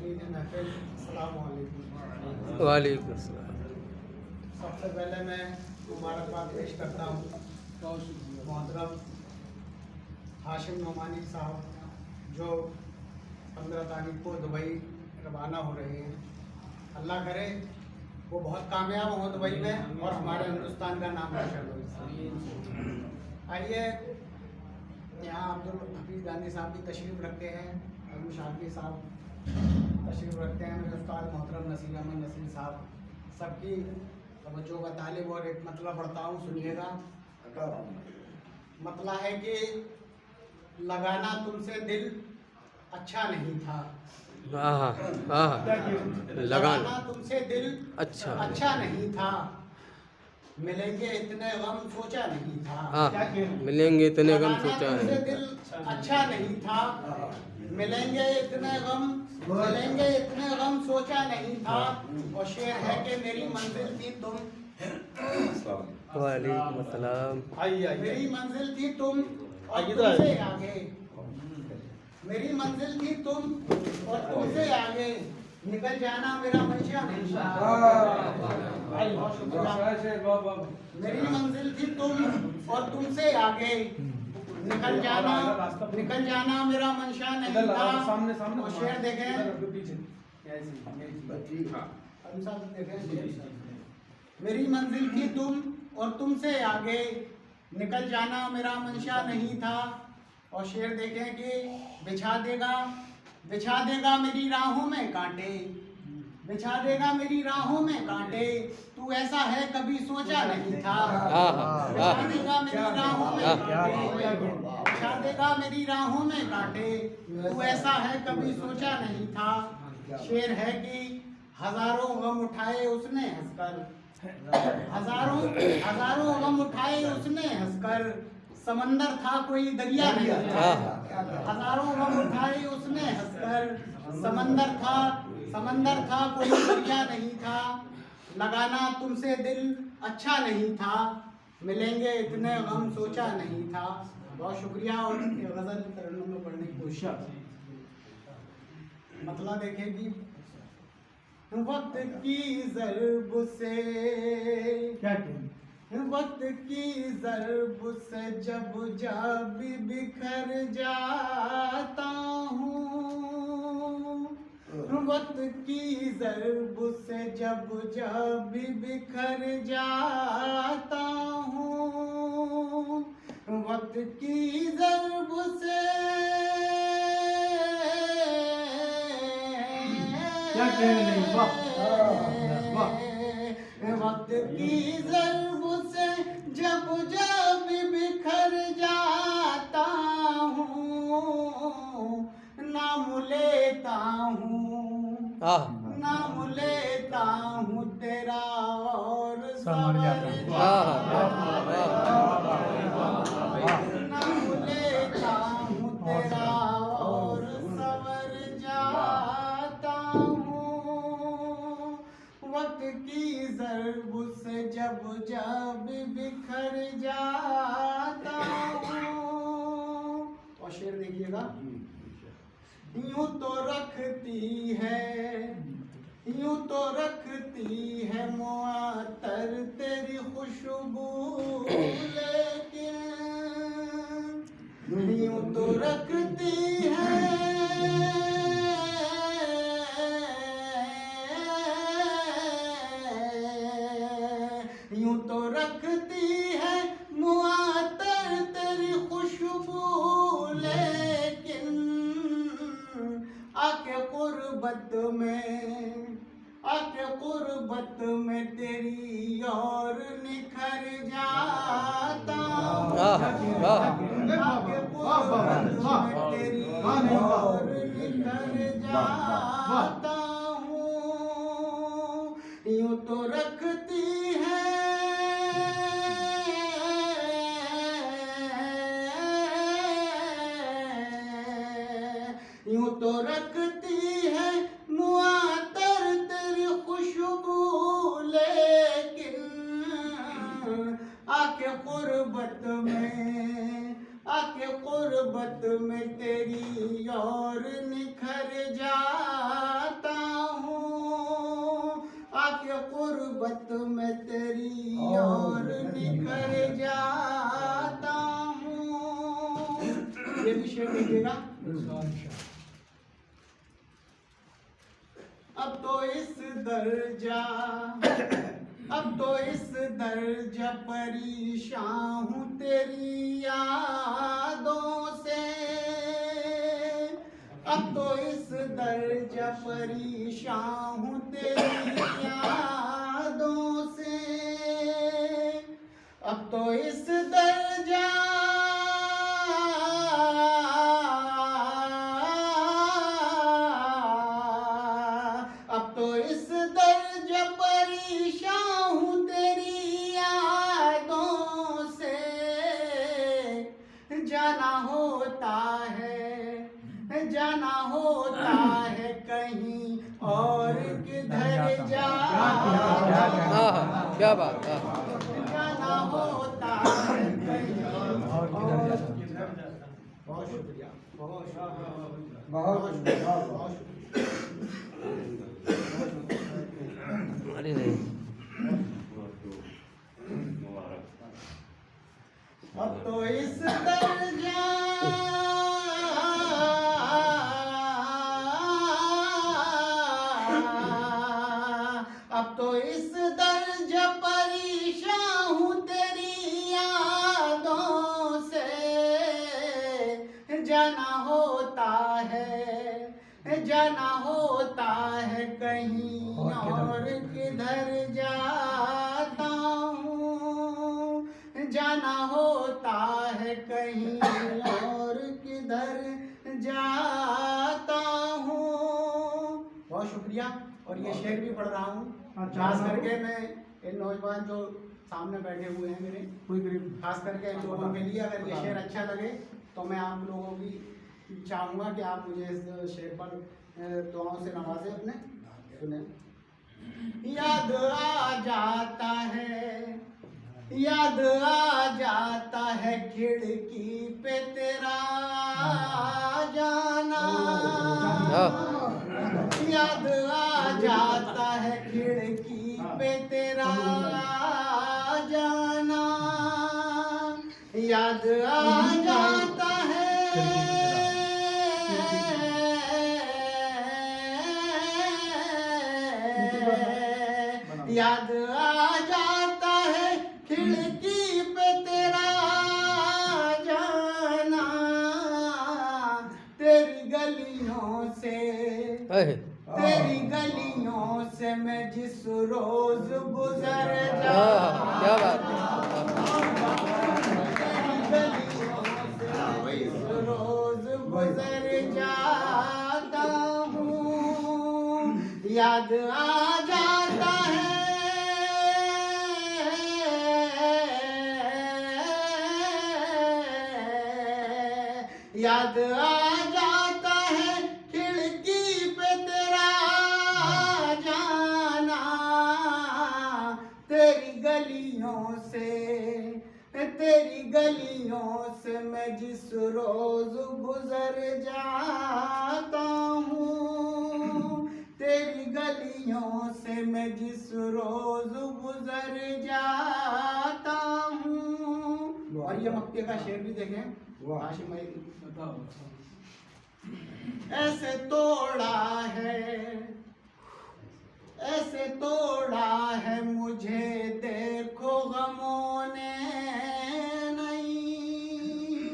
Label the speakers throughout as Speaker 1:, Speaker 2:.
Speaker 1: हाज़रीन महफ़िल, अस्सलामु अलैकुम।
Speaker 2: वालेकुम अस्सलाम।
Speaker 1: सबसे पहले मैं मुबारकबाद पेश करता हूँ मोहतरम हाशिम नोमानी साहब जो 15 तारीख को दुबई रवाना हो रहे हैं। अल्लाह करे वो बहुत कामयाब हो दुबई में और हमारे हिंदुस्तान का नाम रोशन हो। आइए, यहाँ अब्दुल हफीज़ गांधी साहब भी तशरीफ़ रखते हैं, अबू शाफी साहब तशरीफ़ रखते हैं, मेरे उस्ताद मोहतरम नसीर अहमद नसीर साहब, सबकी तवज्जो का तालिब। और एक मतला पढ़ता हूँ, सुनिएगा। मतला है कि लगाना तुमसे दिल अच्छा नहीं था। लगाना तुमसे दिल अच्छा नहीं था, मिलेंगे इतने गम सोचा नहीं था।
Speaker 2: मिलेंगे इतने गम सोचा
Speaker 1: नहीं
Speaker 2: नहीं।
Speaker 1: दिल अच्छा नहीं था, मिलेंगे इतने गम सोचा नहीं था। और शेर है कि मेरी मंजिल थी तुम,
Speaker 2: वालेकुम अस्सलाम।
Speaker 1: मेरी मंजिल थी तुम और तुमसे आगे, मेरी मंजिल थी तुम और तुमसे आगे, निकल जाना मेरा मंशा नहीं था। मेरी मंजिल थी तुम और तुमसे आगे, निकल जाना मेरा मंशा नहीं था। और शेर देखें, मेरी मंजिल थी तुम और तुमसे आगे, निकल जाना मेरा मंशा नहीं था। और शेर देखें कि बिछा देगा मेरी राहों में कांटे, बिछा देगा मेरी राहों में कांटे, तू ऐसा है कभी सोचा नहीं था। बिछा देगा मेरी राहों में कांटे, बिछा देगा मेरी राहों में कांटे, तू ऐसा है कभी सोचा नहीं था। शेर है कि हजारों गम उठाए उसने हंसकर, हजारों गम उठाए उसने हंसकर, समंदर था कोई दरिया नहीं था। हजारों गम उठाए उसने हंसकर, समंदर था कोई दरिया नहीं था। लगाना तुमसे दिल अच्छा नहीं था, मिलेंगे इतने गम सोचा नहीं था। बहुत शुक्रिया। और गजल तरन्नुम में पढ़ने की कोशिश। मतलब देखेगी, वक्त की ज़रब से, वक्त की ज़रब से जब भी बिखर जाता हूँ, वक्त की ज़रब से जब भी बिखर जाता हूँ, वक्त की ज़रब से वक्त की ज़रब से जब बिखर जाता हूँ, नाम लेता हूँ तेरा और संवर जाता हूँ, नाम लेता हूँ तेरा और संवर जाता हूँ, वक्त की ज़रब से जब बिखर जाता हूँ। और शेर देखिएगा, यूं तो रखती है मुअत्तर तेरी खुशबू, लेकिन यूं तो रखती है, यूं तो रखती है मुअत्तर तेरी खुशबू, लेकिन आके कुर्बत में तेरी और निखर जाता हूँ, आके कुर्बत में तेरी और निखर जाता हूँ। यूं तो रखती है, यूं तो रखती है मुअत्तर तेरी खुशबू, लेकिन आके कुर्बत में तेरी और निखर जाता अब तो इस दर्जा परेशान हूँ तेरी यादों से। अब तो इस दर्जा परेशान हूँ तेरी यादों से। अब तो इस दर्जा परेशान हूँ तेरी यादों से। जाना होता है कहीं और किधर जा।
Speaker 2: हाँ क्या बात।
Speaker 1: जाना होता है कहीं और किधर जा। बहुत शुक्रिया, बहुत शुक्रिया।
Speaker 2: अरे नहीं
Speaker 1: अब तो इस दर्जा परेशान हूँ तेरी यादों से। जाना होता है कहीं और किधर जाता हूँ। जाना होता है कहीं और किधर जाता हूँ। बहुत शुक्रिया। और ये शेर भी पढ़ रहा हूँ, खास करके मैं इन नौजवान जो सामने बैठे हुए हैं मेरे, खास करके इन लोगों के लिए अगर ये शेर अच्छा लगे तो मैं आप लोगों की चाहूँगा कि आप मुझे इस शेर पर दुआओं से नवाजें अपने। सुने। याद आ जाता है खिड़की पे तेरा जाना। याद आ जाता है खिड़की पे तेरा जाना। याद आ जाता है याद आ जाता है खिड़की पे तेरा जाना। तेरी गलियों से मैं जिस रोज गुजर
Speaker 2: क्या बात।
Speaker 1: रोज गुजर जाता हूँ। याद आ जाता है याद आ जाता है खिड़की पे तेरा जाना। तेरी गलियों से मैं जिस रोज गुजर जाता हूँ। तेरी गलियों से मैं जिस रोज गुजर जाता हूँ। और ये मक्के का शेर भी देखें। हाशिम भाई बताओ। ऐसे तोड़ा है मुझे देखो गमों ने नहीं।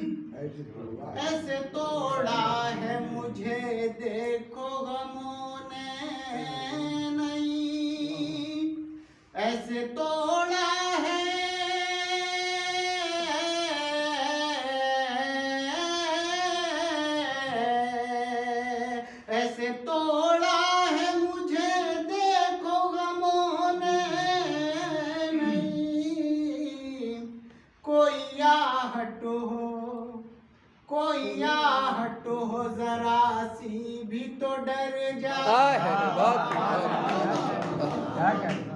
Speaker 1: ऐसे तोड़ा है मुझे देखो गमों ने नहीं। ऐसे तोड़ा है ऐसे तोड़ा है मुझे देखो गमों ने नहीं। कोई आहट हो जरा सी भी तो डर जा।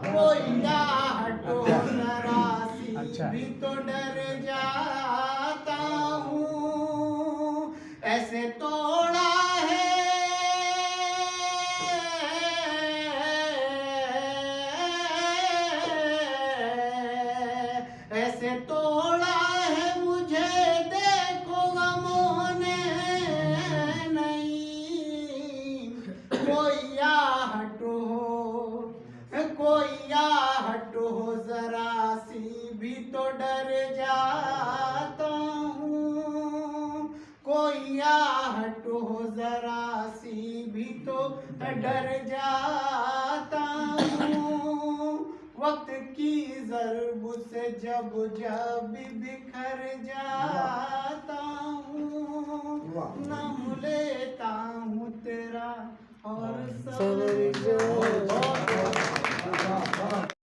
Speaker 1: कोई आहट हो जरा सी भी तो डर जाता हूँ। ऐसे तोड़ा है ऐसे तोड़ा है मुझे देखो गमों ने डर जाता हूँ वक्त की ज़रब से जब जब बिखर जाता हूँ नाम लेता हूँ तेरा और
Speaker 2: सवर जाता